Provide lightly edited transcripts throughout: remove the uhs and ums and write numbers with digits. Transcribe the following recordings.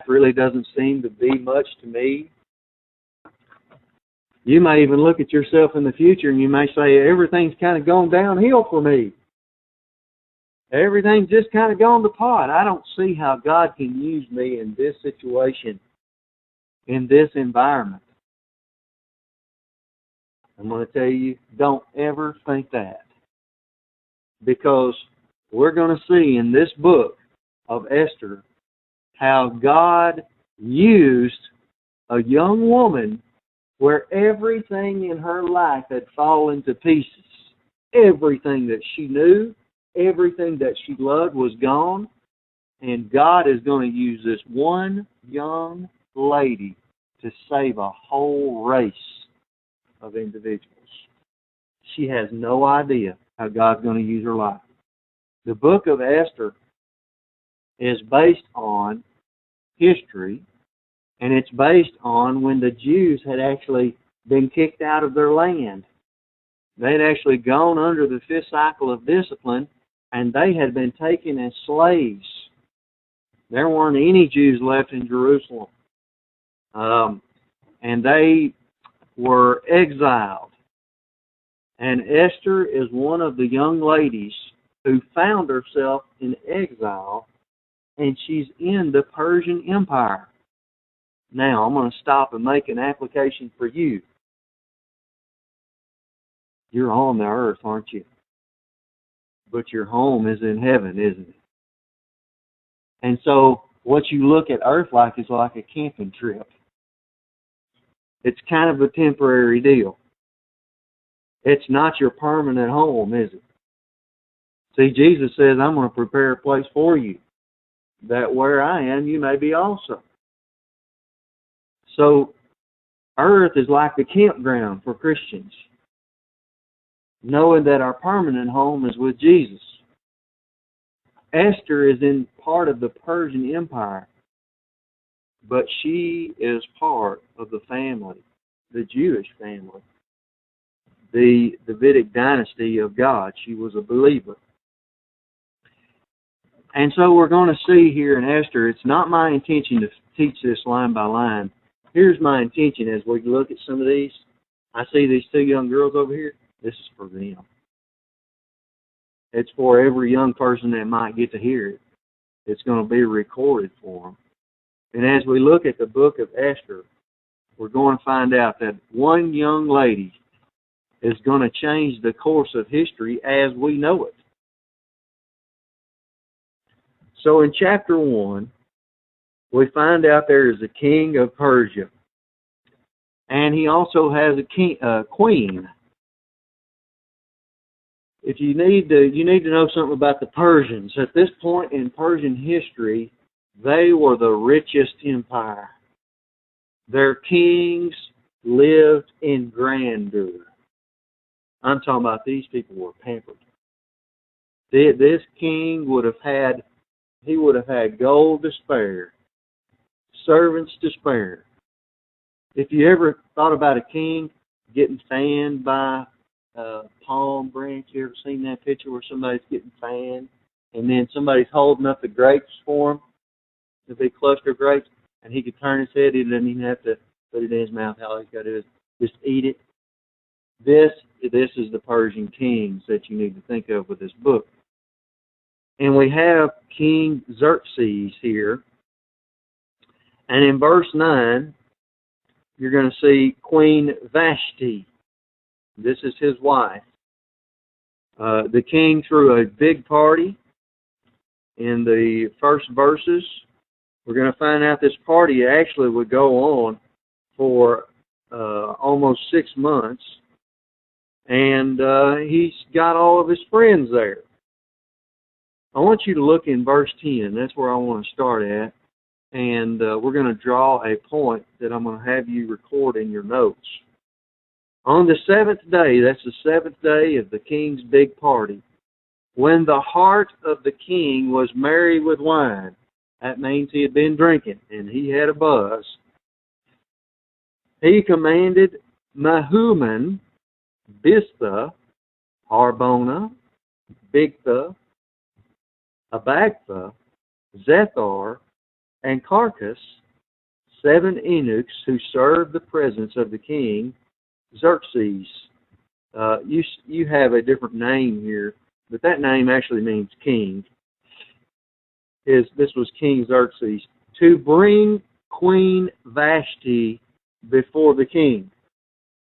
really doesn't seem to be much to me. You may even look at yourself in the future and you may say, everything's kind of gone downhill for me. Everything's just kind of gone to pot. I don't see how God can use me in this situation, in this environment. I'm going to tell you, don't ever think that. Because we're going to see in this book of Esther how God used a young woman where everything in her life had fallen to pieces. Everything that she knew, everything that she loved was gone. And God is going to use this one young lady to save a whole race of individuals. She has no idea how God's going to use her life. The book of Esther is based on history, and it's based on when the Jews had actually been kicked out of their land. They had actually gone under the fifth cycle of discipline, and they had been taken as slaves. There weren't any Jews left in Jerusalem. And they were exiled. And Esther is one of the young ladies who found herself in exile, and she's in the Persian Empire. Now, I'm going to stop and make an application for you. You're on the earth, aren't you? But your home is in heaven, isn't it? And so, what you look at earth like is like a camping trip. It's kind of a temporary deal. It's not your permanent home, is it? See, Jesus says, I'm going to prepare a place for you, that where I am, you may be also. So, earth is like the campground for Christians, knowing that our permanent home is with Jesus. Esther is in part of the Persian Empire, but she is part of the family, the Jewish family, the Davidic dynasty of God. She was a believer. And so we're going to see here in Esther, it's not my intention to teach this line by line. Here's my intention as we look at some of these. I see these two young girls over here. This is for them. It's for every young person that might get to hear it. It's going to be recorded for them. And as we look at the book of Esther, we're going to find out that one young lady is going to change the course of history as we know it. So in chapter 1, we find out there is a king of Persia. And he also has a queen. If you need to know something about the Persians. At this point in Persian history, they were the richest empire. Their kings lived in grandeur. I'm talking about these people were pampered. This king would have had gold to spare, servants to spare. If you ever thought about a king getting fanned by a palm branch, you ever seen that picture where somebody's getting fanned and then somebody's holding up the grapes for him, the big cluster of grapes, and he could turn his head, he doesn't even have to put it in his mouth. All he's got to do is just eat it. This is the Persian kings that you need to think of with this book. And we have King Xerxes here. And in verse 9, you're going to see Queen Vashti. This is his wife. The king threw a big party in the first verses. We're going to find out this party actually would go on for almost 6 months. And he's got all of his friends there. I want you to look in verse 10. That's where I want to start at. And we're going to draw a point that I'm going to have you record in your notes. On the 7th day, that's the 7th day of the king's big party, when the heart of the king was merry with wine, that means he had been drinking and he had a buzz, he commanded Mehuman, Biztha, Harbona, Bigtha, Abagtha, Zethar, and Carcass, 7 eunuchs who served the presence of the king Xerxes. You have a different name here, but that name actually means king. This was King Xerxes, to bring Queen Vashti before the king.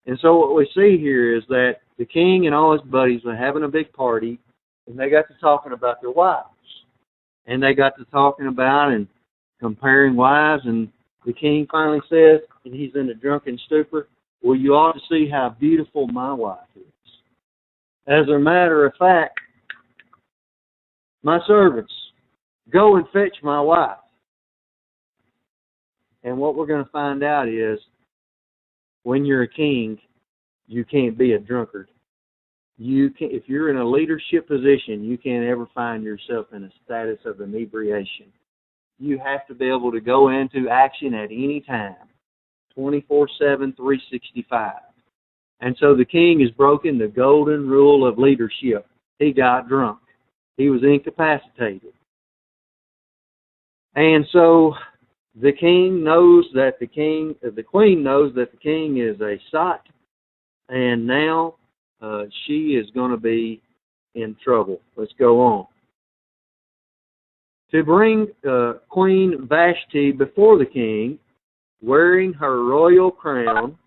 And so what we see here is that the king and all his buddies were having a big party, and they got to talking about their wives. And they got to talking about and comparing wives, and the king finally says, and he's in a drunken stupor, well, you ought to see how beautiful my wife is. As a matter of fact, my servants, go and fetch my wife. And what we're going to find out is, when you're a king, you can't be a drunkard. If you're in a leadership position, you can't ever find yourself in a status of inebriation. You have to be able to go into action at any time, 24/7, 365. And so the king has broken the golden rule of leadership. He got drunk. He was incapacitated. And so the king knows that the queen knows that the king is a sot, and now she is going to be in trouble. Let's go on. To bring Queen Vashti before the king, wearing her royal crown,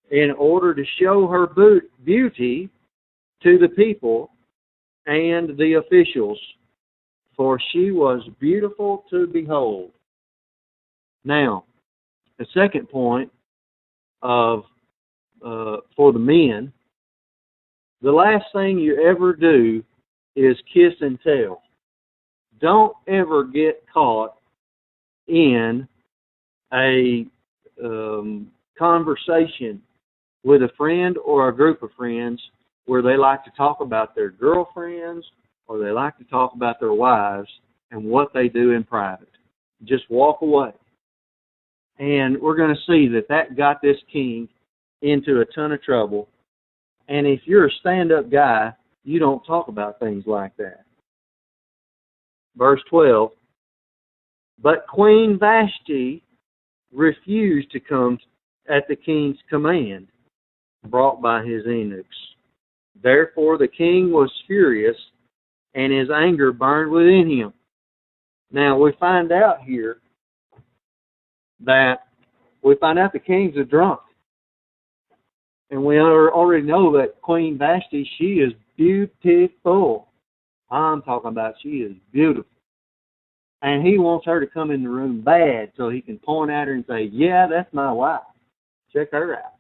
in order to show her beauty to the people and the officials, for she was beautiful to behold. Now, the second point for the men, the last thing you ever do is kiss and tell. Don't ever get caught in a conversation with a friend or a group of friends where they like to talk about their girlfriends or they like to talk about their wives and what they do in private. Just walk away. And we're going to see that got this king into a ton of trouble. And if you're a stand-up guy, you don't talk about things like that. Verse 12, but Queen Vashti refused to come at the king's command, brought by his eunuchs. Therefore the king was furious, and his anger burned within him. Now we find out here that the king's a drunk. And we already know that Queen Vashti, she is beautiful. I'm talking about she is beautiful. And he wants her to come in the room bad so he can point at her and say, yeah, that's my wife. Check her out.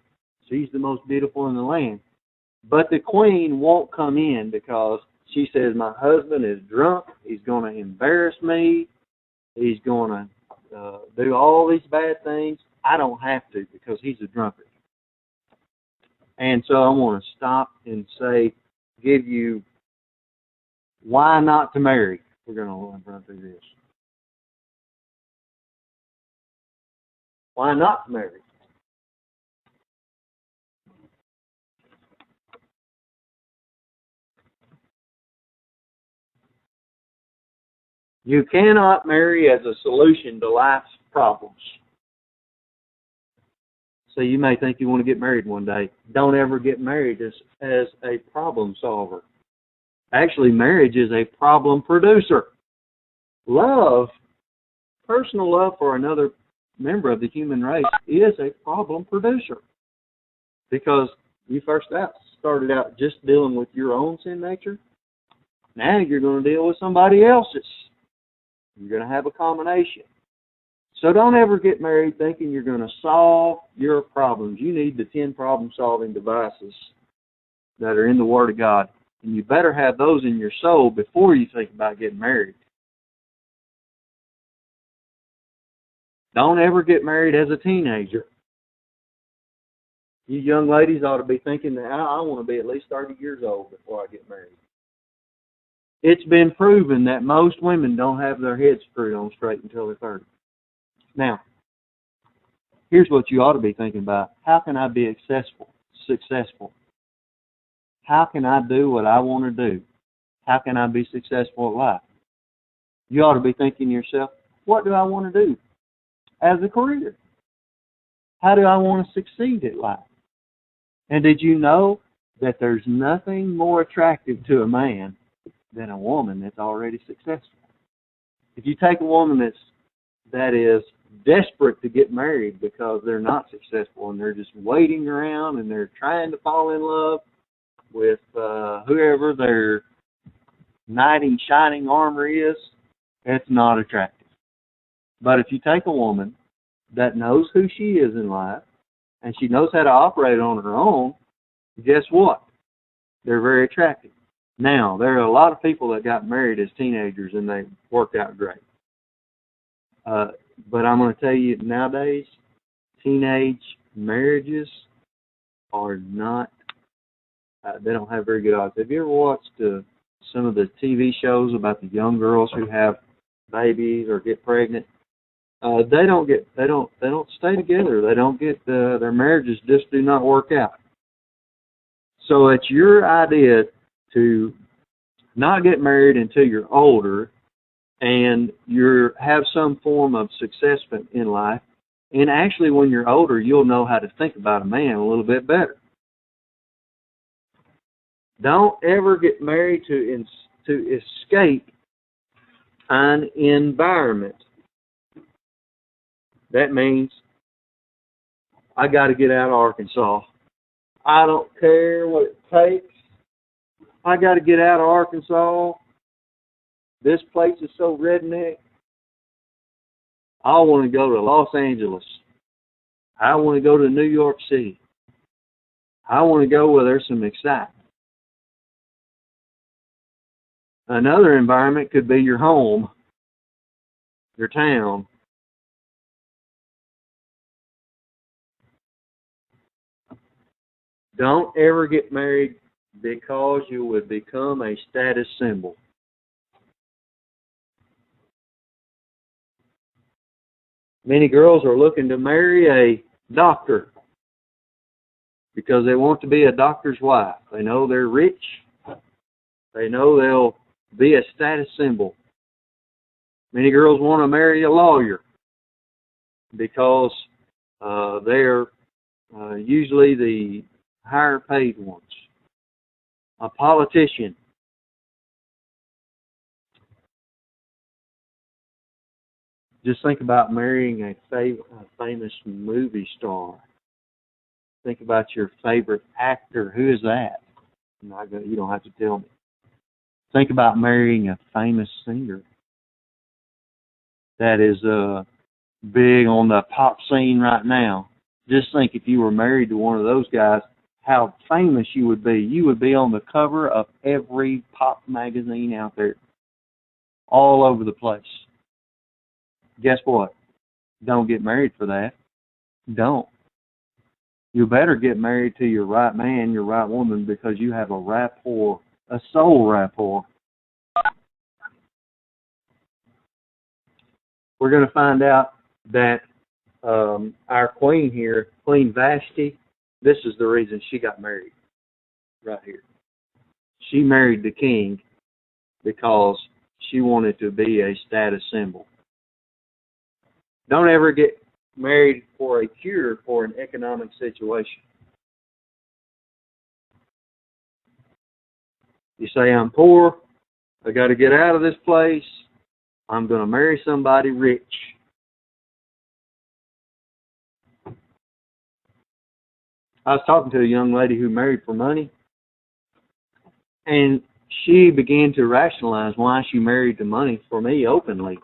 She's the most beautiful in the land. But the queen won't come in because she says, my husband is drunk. He's going to embarrass me. He's going to do all these bad things. I don't have to because he's a drunkard. And so I want to stop and give you why not to marry. We're going to run through this. Why not to marry? You cannot marry as a solution to life's problems. So you may think you want to get married one day. Don't ever get married as a problem solver. Actually, marriage is a problem producer. Love, personal love for another member of the human race is a problem producer. Because you started out just dealing with your own sin nature. Now you're going to deal with somebody else's. You're going to have a combination. So don't ever get married thinking you're going to solve your problems. You need the 10 problem-solving devices that are in the Word of God. And you better have those in your soul before you think about getting married. Don't ever get married as a teenager. You young ladies ought to be thinking that I want to be at least 30 years old before I get married. It's been proven that most women don't have their heads screwed on straight until they're 30. Now, here's what you ought to be thinking about. How can I be successful? How can I do what I want to do? How can I be successful at life? You ought to be thinking to yourself, what do I want to do? as a career? How do I want to succeed at life? And did you know that there's nothing more attractive to a man than a woman that's already successful? If you take a woman that is desperate to get married because they're not successful and they're just waiting around and they're trying to fall in love with whoever their knight in shining armor is, it's not attractive. But if you take a woman that knows who she is in life and she knows how to operate on her own, guess what? They're very attractive. Now, there are a lot of people that got married as teenagers and they worked out great. But I'm going to tell you, nowadays, teenage marriages are not, they don't have very good odds. Have you ever watched some of the TV shows about the young girls who have babies or get pregnant? They don't stay together. They don't get, their marriages just do not work out. So it's your idea to not get married until you're older and you have some form of success in life. And actually, when you're older, you'll know how to think about a man a little bit better. Don't ever get married to escape an environment. That means I got to get out of Arkansas. I don't care what it takes. I got to get out of Arkansas. This place is so redneck. I want to go to Los Angeles. I want to go to New York City. I want to go where there's some excitement. Another environment could be your home, your town. Don't ever get married because you would become a status symbol. Many girls are looking to marry a doctor because they want to be a doctor's wife. They know they're rich. They know they'll be a status symbol. Many girls want to marry a lawyer because they're usually the higher paid ones. A politician. Just think about marrying a famous movie star. Think about your favorite actor. Who is that? You don't have to tell me. Think about marrying a famous singer that is big on the pop scene right now. Just think if you were married to one of those guys, how famous you would be. You would be on the cover of every pop magazine out there, all over the place. Guess what? Don't get married for that. Don't. You better get married to your right man, your right woman, because you have a rapport, a soul rapport. We're going to find out that our queen here, Queen Vashti, this is the reason she got married right here. She married the king because she wanted to be a status symbol. Don't ever get married for a cure for an economic situation. You say, I'm poor, I got to get out of this place, I'm going to marry somebody rich. I was talking to a young lady who married for money, and she began to rationalize why she married the money to me openly.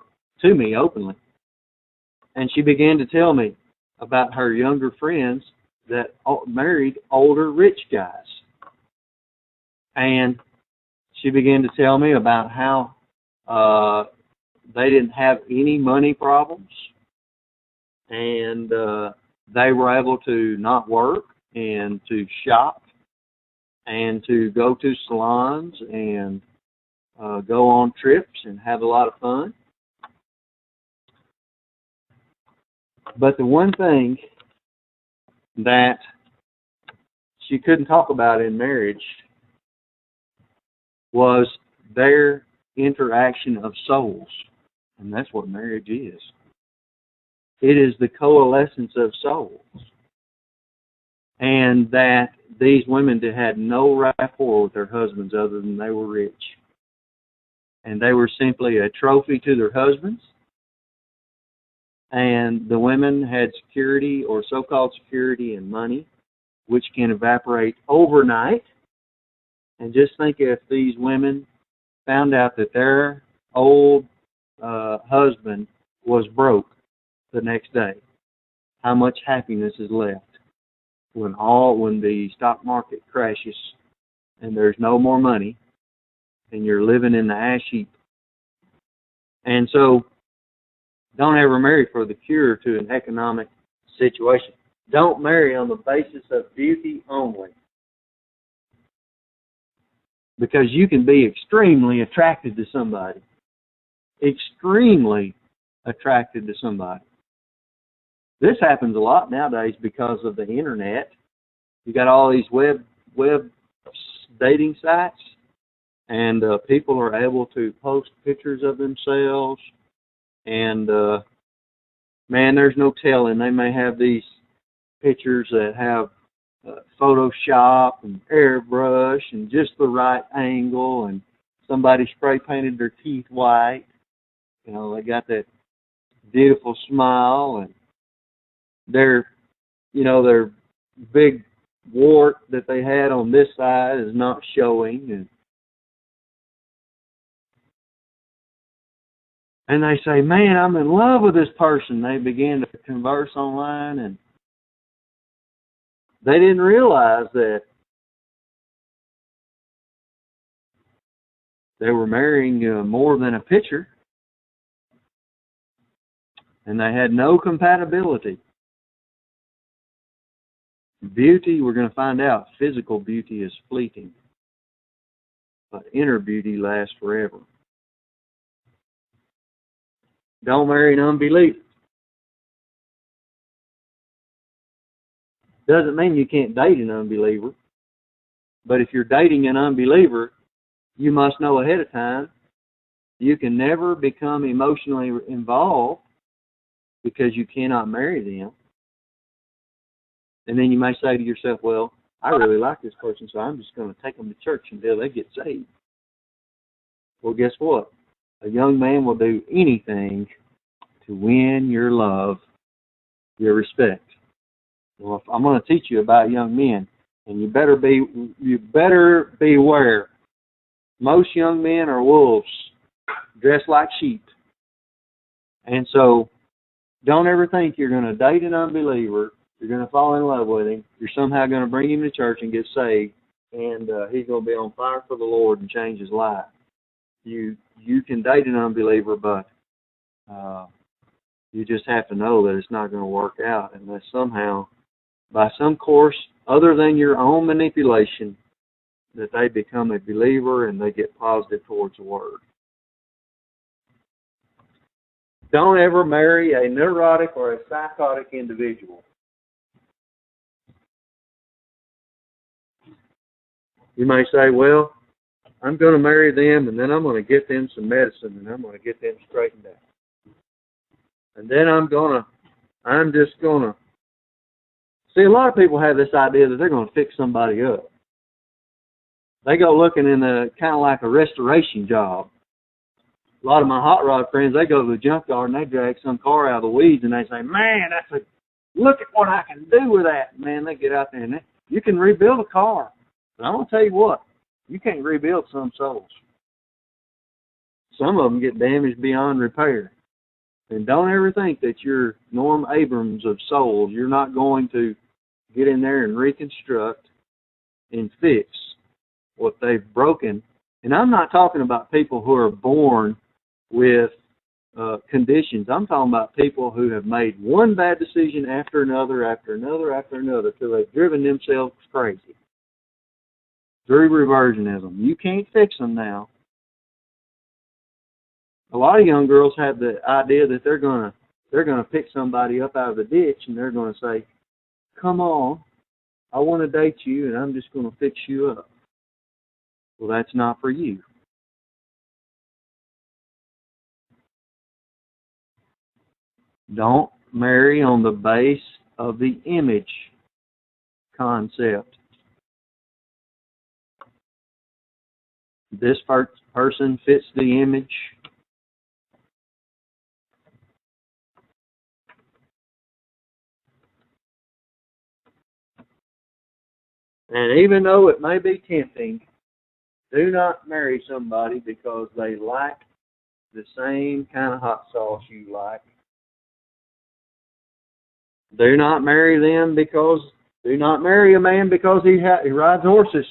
And she began to tell me about her younger friends that married older rich guys. And she began to tell me about how they didn't have any money problems, and they were able to not work and to shop and to go to salons and go on trips and have a lot of fun. But the one thing that she couldn't talk about in marriage was their interaction of souls. And that's what marriage is. It is the coalescence of souls. And that these women had no rapport with their husbands other than they were rich. And they were simply a trophy to their husbands. And the women had security or so-called security and money, which can evaporate overnight. And just think if these women found out that their old husband was broke the next day, how much happiness is left when the stock market crashes and there's no more money and you're living in the ash heap. And so don't ever marry for the cure to an economic situation. Don't marry on the basis of beauty only. Because you can be extremely attracted to somebody. Extremely attracted to somebody. This happens a lot nowadays because of the internet. You got all these web dating sites, and people are able to post pictures of themselves, and man, there's no telling. They may have these pictures that have Photoshop and airbrush and just the right angle, and somebody spray painted their teeth white. You know, they got that beautiful smile, and their big wart that they had on this side is not showing, and they say, man, I'm in love with this person. They begin to converse online, and they didn't realize that they were marrying more than a picture, and they had no compatibility. Beauty, we're going to find out, physical beauty is fleeting, but inner beauty lasts forever. Don't marry an unbeliever. Doesn't mean you can't date an unbeliever, but if you're dating an unbeliever, you must know ahead of time you can never become emotionally involved because you cannot marry them. And then you may say to yourself, well, I really like this person, so I'm just going to take them to church until they get saved. Well, guess what? A young man will do anything to win your love, your respect. Well, I'm going to teach you about young men, and you better beware. Most young men are wolves, dressed like sheep. And so don't ever think you're going to date an unbeliever, you're going to fall in love with him, you're somehow going to bring him to church and get saved, and he's going to be on fire for the Lord and change his life. You can date an unbeliever, but you just have to know that it's not going to work out unless somehow, by some course other than your own manipulation, that they become a believer and they get positive towards the Word. Don't ever marry a neurotic or a psychotic individual. You may say, well, I'm going to marry them, and then I'm going to get them some medicine, and I'm going to get them straightened out. And then I'm just going to. See, a lot of people have this idea that they're going to fix somebody up. They go looking in kind of like a restoration job. A lot of my hot rod friends, they go to the junkyard and they drag some car out of the weeds, and they say, man, look at what I can do with that. Man, they get out there and you can rebuild a car. But I'm going to tell you what, you can't rebuild some souls. Some of them get damaged beyond repair. And don't ever think that you're Norm Abrams of souls. You're not going to get in there and reconstruct and fix what they've broken. And I'm not talking about people who are born with conditions. I'm talking about people who have made one bad decision after another, till they've driven themselves crazy. Through reversionism. You can't fix them now. A lot of young girls have the idea that they're gonna pick somebody up out of the ditch, and they're gonna say, come on, I want to date you, and I'm just gonna fix you up. Well, that's not for you. Don't marry on the base of the image concept. This person fits the image. And even though it may be tempting, do not marry somebody because they like the same kind of hot sauce you like. Do not marry a man because he rides horses.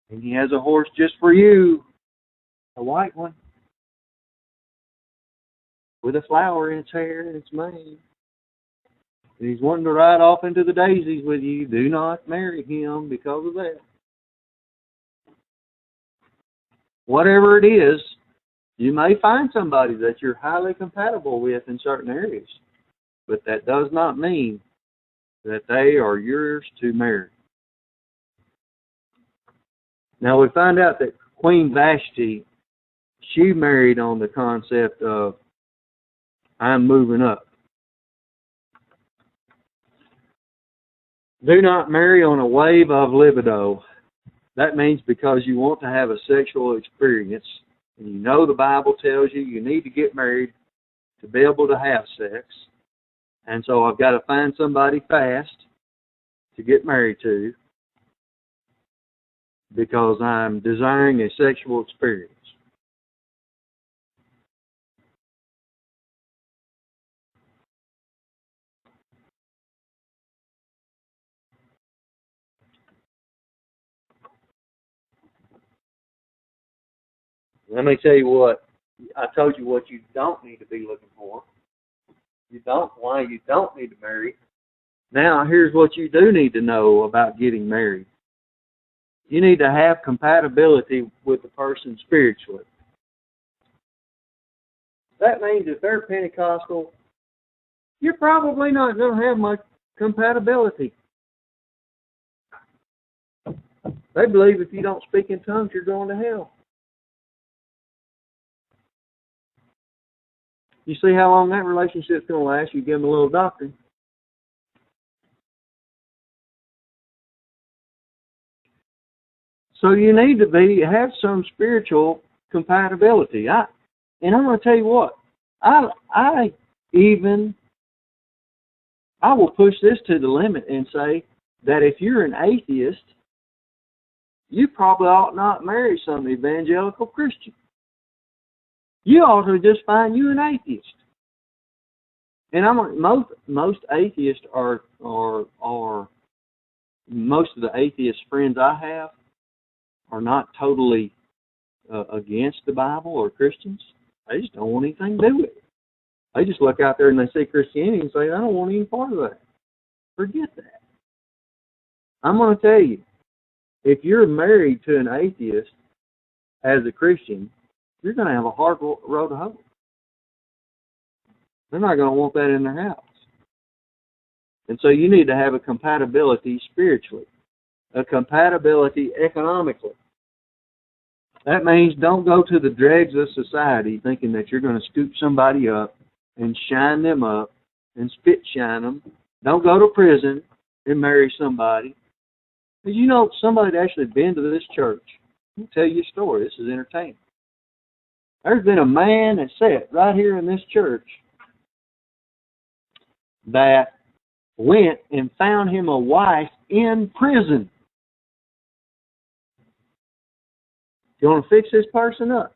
And he has a horse just for you, a white one, with a flower in its hair and its mane. And he's wanting to ride off into the daisies with you. Do not marry him because of that. Whatever it is, you may find somebody that you're highly compatible with in certain areas, but that does not mean that they are yours to marry. Now we find out that Queen Vashti, she married on the concept of, I'm moving up. Do not marry on a wave of libido. That means because you want to have a sexual experience, and you know the Bible tells you need to get married to be able to have sex. And so I've got to find somebody fast to get married to because I'm desiring a sexual experience. Let me tell you what, I told you what you don't need to be looking for. Why you don't need to marry. Now, here's what you do need to know about getting married. You need to have compatibility with the person spiritually. That means if they're Pentecostal, you're probably not going to have much compatibility. They believe if you don't speak in tongues, you're going to hell. You see how long that relationship's going to last? You give them a little doctrine. So you need to have some spiritual compatibility. And I'm going to tell you what, I will push this to the limit and say that if you're an atheist, you probably ought not marry some evangelical Christian. You ought to just find you an atheist. And most atheists are most of the atheist friends I have are not totally against the Bible or Christians. They just don't want anything to do with it. They just look out there and they see Christianity and say, I don't want any part of that. Forget that. I'm going to tell you, if you're married to an atheist as a Christian, you're going to have a hard road to hoe. They're not going to want that in their house. And so you need to have a compatibility spiritually, a compatibility economically. That means don't go to the dregs of society thinking that you're going to scoop somebody up and shine them up and spit shine them. Don't go to prison and marry somebody. Because you know somebody had actually been to this church. Let me tell you a story. This is entertaining. There's been a man that sat right here in this church that went and found him a wife in prison. You want to fix this person up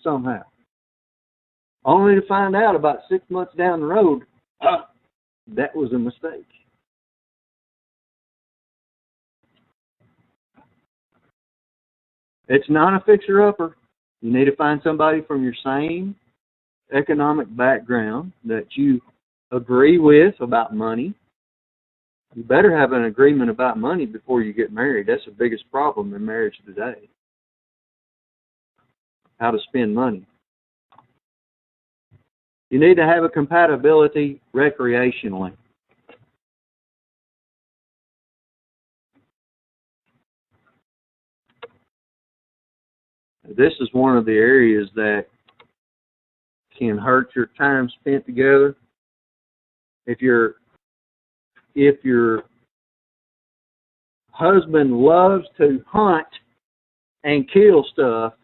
somehow. Only to find out about 6 months down the road, that was a mistake. It's not a fixer-upper. You need to find somebody from your same economic background that you agree with about money. You better have an agreement about money before you get married. That's the biggest problem in marriage today. How to spend money. You need to have a compatibility recreationally. This is one of the areas that can hurt your time spent together If your husband loves to hunt and kill stuff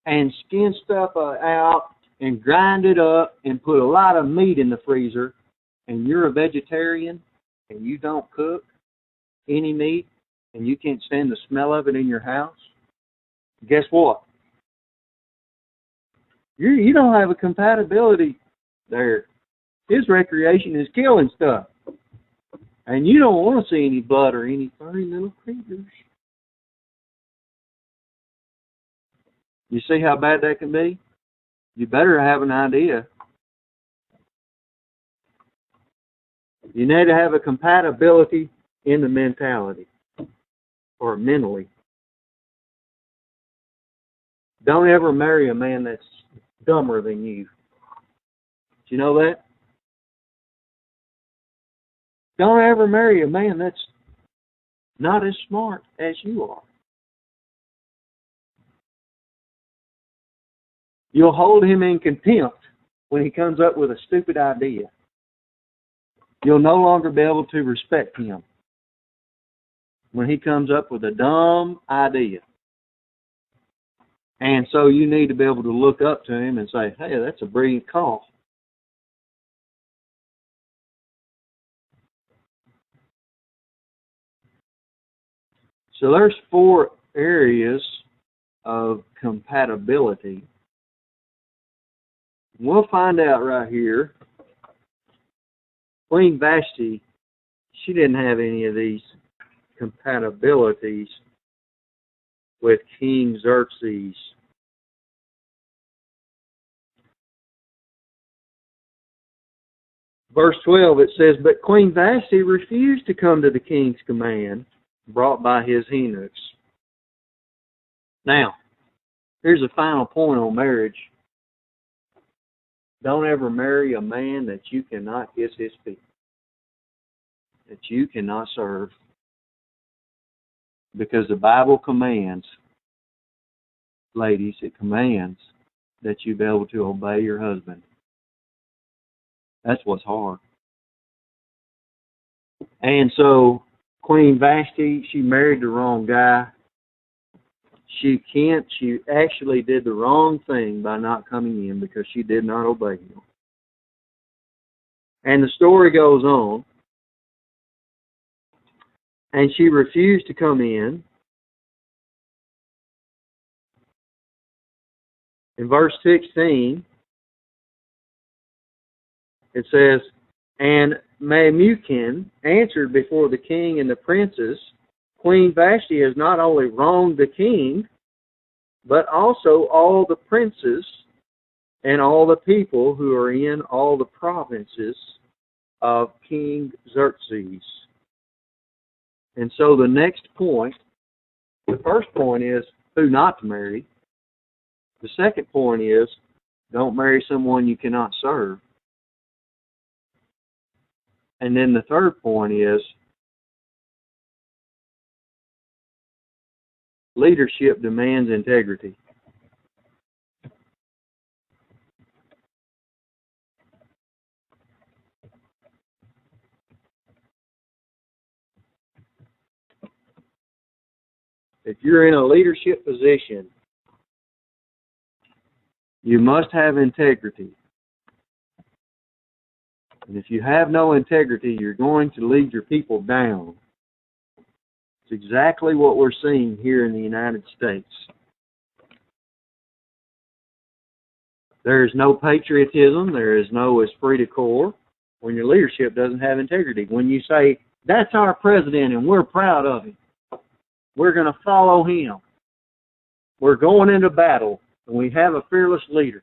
and skin stuff out and grind it up and put a lot of meat in the freezer, and you're a vegetarian and you don't cook any meat and you can't stand the smell of it in your house, guess what? You don't have a compatibility there. His recreation is killing stuff. And you don't want to see any blood or any furry little creatures. You see how bad that can be? You better have an idea. You need to have a compatibility in the mentality or mentally. Don't ever marry a man that's dumber than you. Do you know that? Don't ever marry a man that's not as smart as you are. You'll hold him in contempt when he comes up with a stupid idea. You'll no longer be able to respect him when he comes up with a dumb idea. And so you need to be able to look up to him and say, hey, that's a brilliant call. So there's 4 areas of compatibility. We'll find out right here. Queen Vashti, she didn't have any of these compatibilities with King Xerxes. Verse 12, it says, but Queen Vashti refused to come to the king's command brought by his eunuchs. Now, here's a final point on marriage. Don't ever marry a man that you cannot kiss his feet, that you cannot serve, because the Bible commands, ladies, it commands that you be able to obey your husband. That's what's hard. And so, Queen Vashti, she married the wrong guy. She actually did the wrong thing by not coming in because she did not obey him. And the story goes on. And she refused to come in. In verse 16, it says, and Memucan answered before the king and the princes, Queen Vashti has not only wronged the king, but also all the princes and all the people who are in all the provinces of King Xerxes. And so the next point, the first point is who not to marry. The second point is don't marry someone you cannot serve. And then the third point is leadership demands integrity. If you're in a leadership position, you must have integrity. And if you have no integrity, you're going to lead your people down. It's exactly what we're seeing here in the United States. There is no patriotism. There is no esprit de corps when your leadership doesn't have integrity. When you say, that's our president and we're proud of him. We're going to follow him. We're going into battle and we have a fearless leader.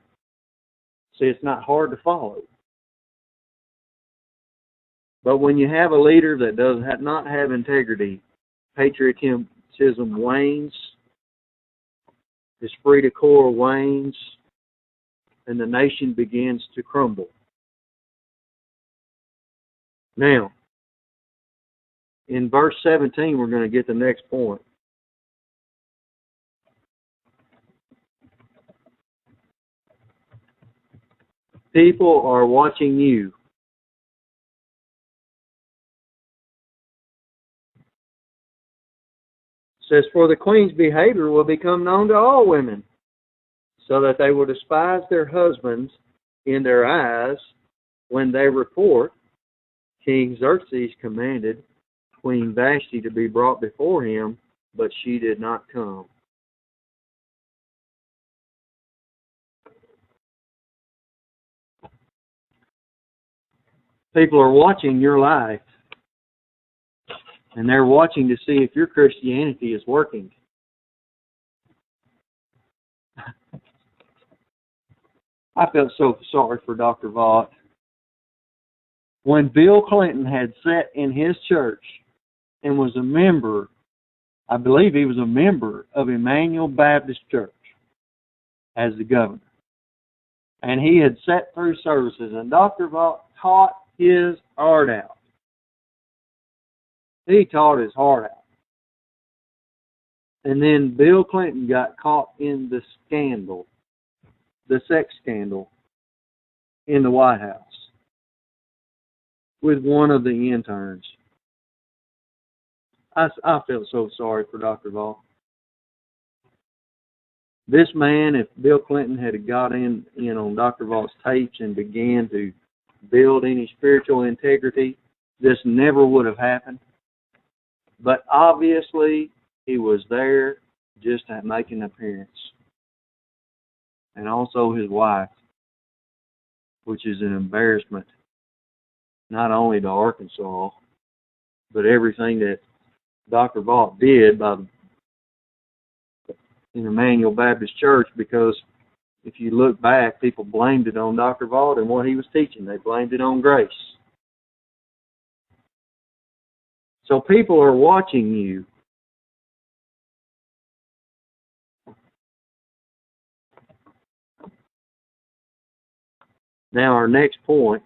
See, it's not hard to follow. But when you have a leader that does not have integrity, patriotism wanes, esprit de corps wanes, and the nation begins to crumble. Now, in verse 17, we're going to get the next point. People are watching you. says, "For the queen's behavior will become known to all women, so that they will despise their husbands in their eyes when they report, King Xerxes commanded Queen Vashti to be brought before him, but she did not come." People are watching your life, and they're watching to see if your Christianity is working. I felt so sorry for Dr. Vaught. When Bill Clinton had sat in his church and was a member, I believe he was a member of Emmanuel Baptist Church as the governor. And he had sat through services, and Dr. Vaught taught his heart out. He taught his heart out. And then Bill Clinton got caught in the scandal, the sex scandal in the White House with one of the interns. I felt so sorry for Dr. Vaught. This man, if Bill Clinton had got in on Dr. Vaught's tapes and began to build any spiritual integrity, this never would have happened. But obviously, he was there just to make an appearance. And also his wife, which is an embarrassment, not only to Arkansas, but everything that Dr. Vaught did in Emmanuel Baptist Church, because if you look back, people blamed it on Dr. Vaught and what he was teaching. They blamed it on grace. So people are watching you. Now our next point .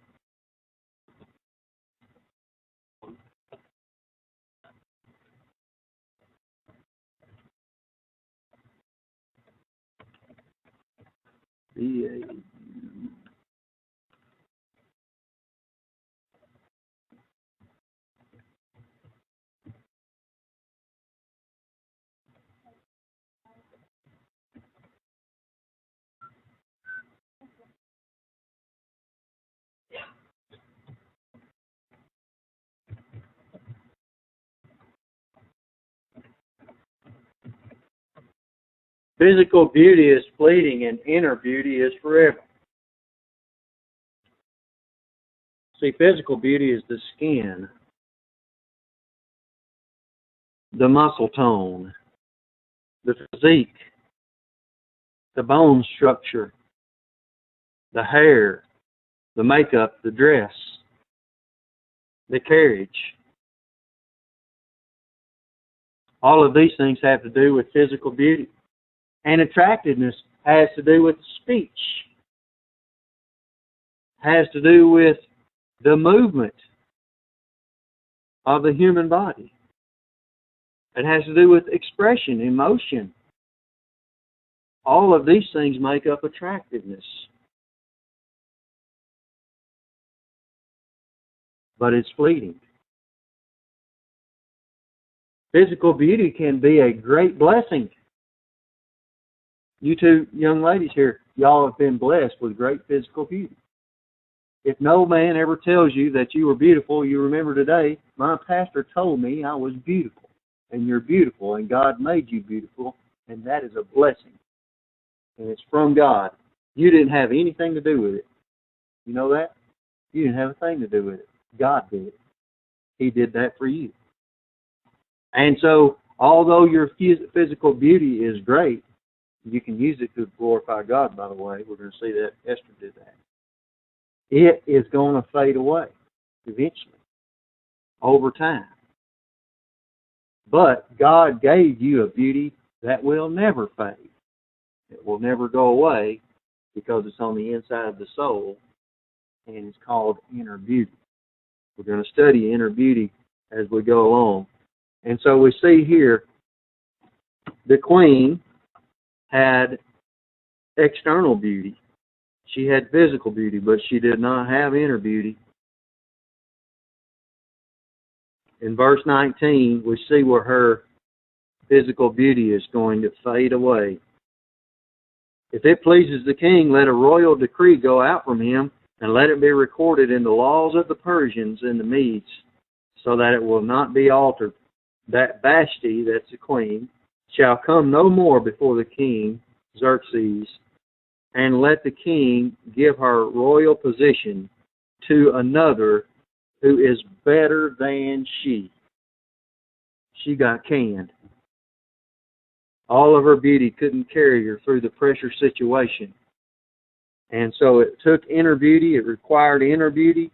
Physical beauty is fleeting and inner beauty is forever. See, physical beauty is the skin, the muscle tone, the physique, the bone structure, the hair, the makeup, the dress, the carriage. All of these things have to do with physical beauty. And attractiveness has to do with speech, has to do with the movement of the human body. It has to do with expression, emotion. All of these things make up attractiveness. But it's fleeting. Physical beauty can be a great blessing. You two young ladies here, y'all have been blessed with great physical beauty. If no man ever tells you that you were beautiful, you remember today, my pastor told me I was beautiful. And you're beautiful, and God made you beautiful, and that is a blessing. And it's from God. You didn't have anything to do with it. You know that? You didn't have a thing to do with it. God did it. He did that for you. And so, although your physical beauty is great, you can use it to glorify God, by the way. We're going to see that Esther did that. It is going to fade away eventually, over time. But God gave you a beauty that will never fade. It will never go away because it's on the inside of the soul, and it's called inner beauty. We're going to study inner beauty as we go along. And so we see here the queen had external beauty. She had physical beauty, but she did not have inner beauty. In verse 19, we see where her physical beauty is going to fade away. If it pleases the king, let a royal decree go out from him, and let it be recorded in the laws of the Persians and the Medes, so that it will not be altered, that Vashti, that's the queen, shall come no more before the king Xerxes, and let the king give her royal position to another who is better than she. She got canned. All of her beauty couldn't carry her through the pressure situation. And so it took inner beauty, it required inner beauty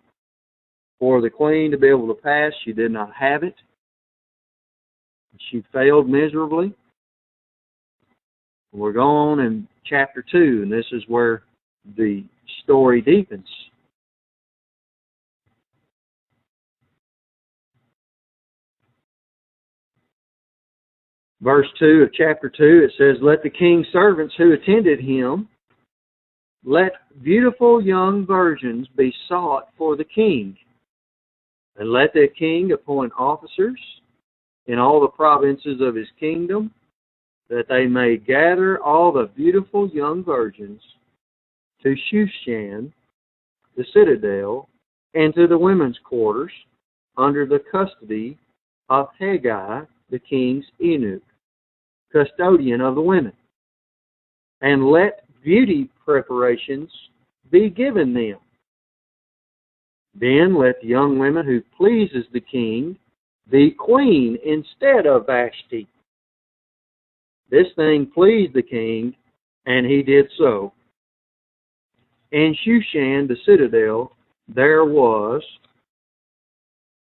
for the queen to be able to pass. She did not have it. She failed miserably. We're going on in chapter 2, and this is where the story deepens. Verse 2 of chapter 2, it says, let the king's servants who attended him, let beautiful young virgins be sought for the king, and let the king appoint officers in all the provinces of his kingdom, that they may gather all the beautiful young virgins to Shushan, the citadel, and to the women's quarters, under the custody of Haggai, the king's eunuch, custodian of the women. And let beauty preparations be given them. Then let the young women who pleases the king be queen instead of Vashti. This thing pleased the king, and he did so. In Shushan, the citadel, there was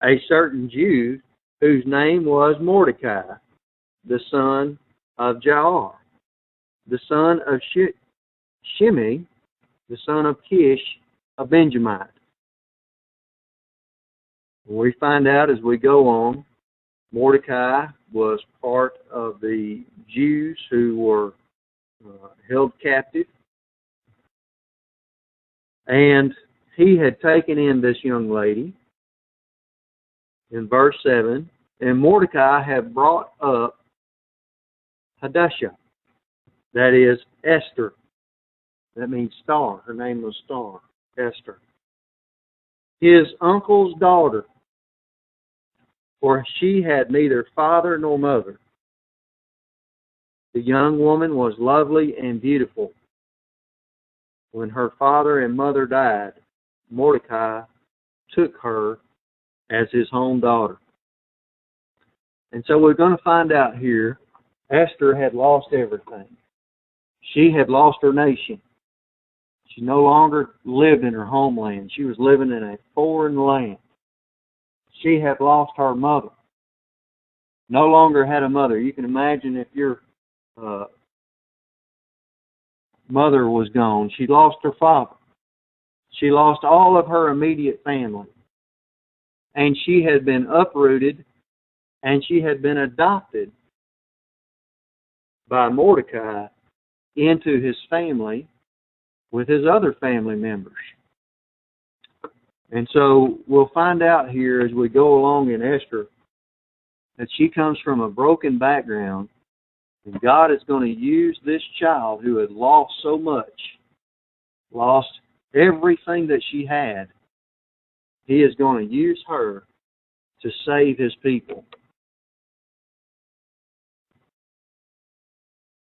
a certain Jew whose name was Mordecai, the son of Jair, the son of Shimei, the son of Kish, a Benjamite. We find out as we go on, Mordecai was part of the Jews who were held captive. And he had taken in this young lady, in verse 7, and Mordecai had brought up Hadassah, that is Esther. That means star. Her name was Star, Esther. His uncle's daughter, for she had neither father nor mother. The young woman was lovely and beautiful. When her father and mother died, Mordecai took her as his own daughter. And so we're going to find out here, Esther had lost everything. She had lost her nation. She no longer lived in her homeland. She was living in a foreign land. She had lost her mother. No longer had a mother. You can imagine if your mother was gone. She lost her father. She lost all of her immediate family. And she had been uprooted, and she had been adopted by Mordecai into his family with his other family members. And so we'll find out here as we go along in Esther that she comes from a broken background, and God is going to use this child who had lost so much, lost everything that she had. He is going to use her to save his people.